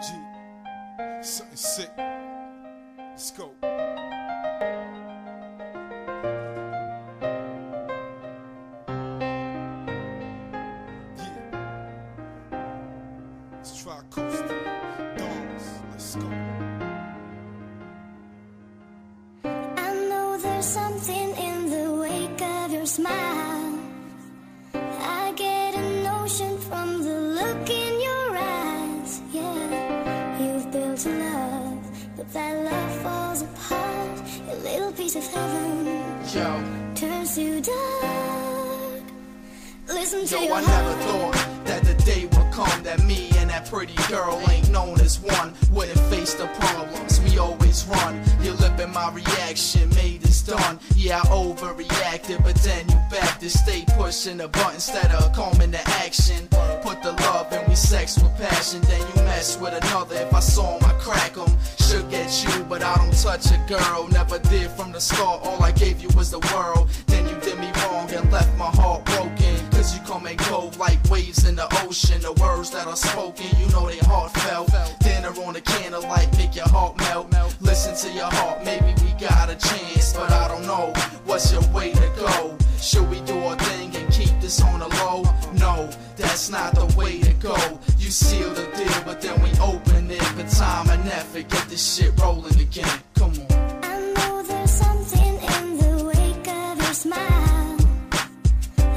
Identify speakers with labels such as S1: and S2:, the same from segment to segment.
S1: Something sick. Let's go. Yeah. Let's try coasting. Dogs. Let's go.
S2: I know there's something in the wake of your smile. I get a notion from the look in your eyes. Yeah, you've built a love, but that love falls apart. A little piece of heaven turns to dark. Listen to your
S3: I
S2: heart.
S3: never thought that the day would come that me and that pretty girl ain't known as one wouldn't face the problems we always run. Your lip and my reaction made us done. Yeah, I overreacted, but then you backed to stay pushing the button instead of coming to action. Put the love and we sex with passion, then you mess with another. If I saw him, I crack him. Should get you, but I don't touch a girl. Never did from the start, all I gave you was the world. Then you did me wrong and left my heart broken. Cause you come and go like waves in the ocean. The words that are spoken, you know they heartfelt. Dinner on the candlelight, make your heart melt. Listen to your heart, maybe we got a chance. But I don't know, what's your way to go? Should we do our thing and keep this on the low? No, that's not the way to go. You seal the deal, but then we open it for time and effort. Get this shit rolling again, come on.
S2: I know there's something in the wake of your smile.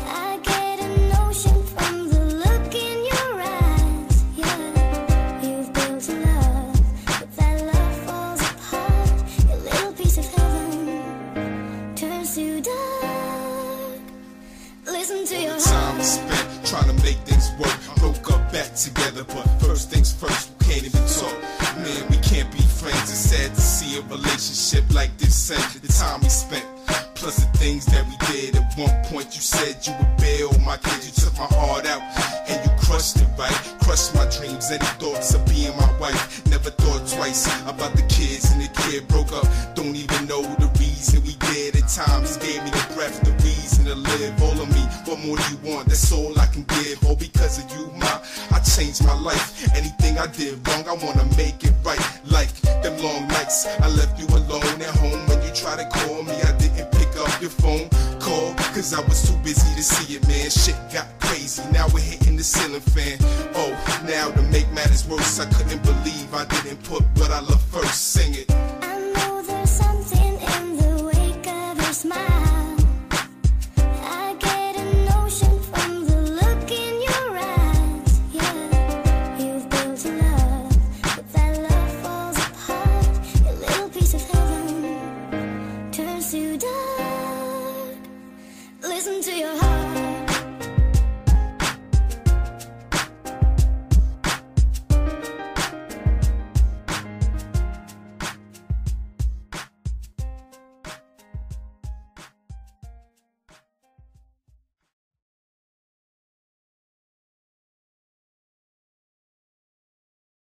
S2: I get a notion from the look in your eyes. Yeah, you've built a love, but that love falls apart. A little piece of heaven turns to dark. Listen to your
S1: Time
S2: heart.
S1: spent trying to make things work. Broke up back together, but first things first, we can't even talk. Man, we can't be friends. It's sad to see a relationship like this end. The time we spent, plus the things that we did. At one point you said you would bail my kids. You took my heart out and you crushed it, right? Crushed my dreams, any thoughts of being my wife. Never thought twice about the kids and the kid broke up. Don't even know the reason we did. At times gave me the breath, the reason to live. All of me, what more do you want? That's all I can give. All because of you, ma, I changed my life. Anything I did wrong, I wanna make it right. Like them long nights, I left you alone at home. When you tried to call me, I didn't pick up your phone call, cause I was too busy to see it, man. Shit got crazy, now we're hitting the ceiling fan. Oh, now to make matters worse, I couldn't believe I didn't put what I love first. Sing it.
S2: I know there's something in the wake of your smile. I get a notion from the look in your eyes. Yeah, you've built a love, but that love falls apart. A little piece of heaven turns to dark.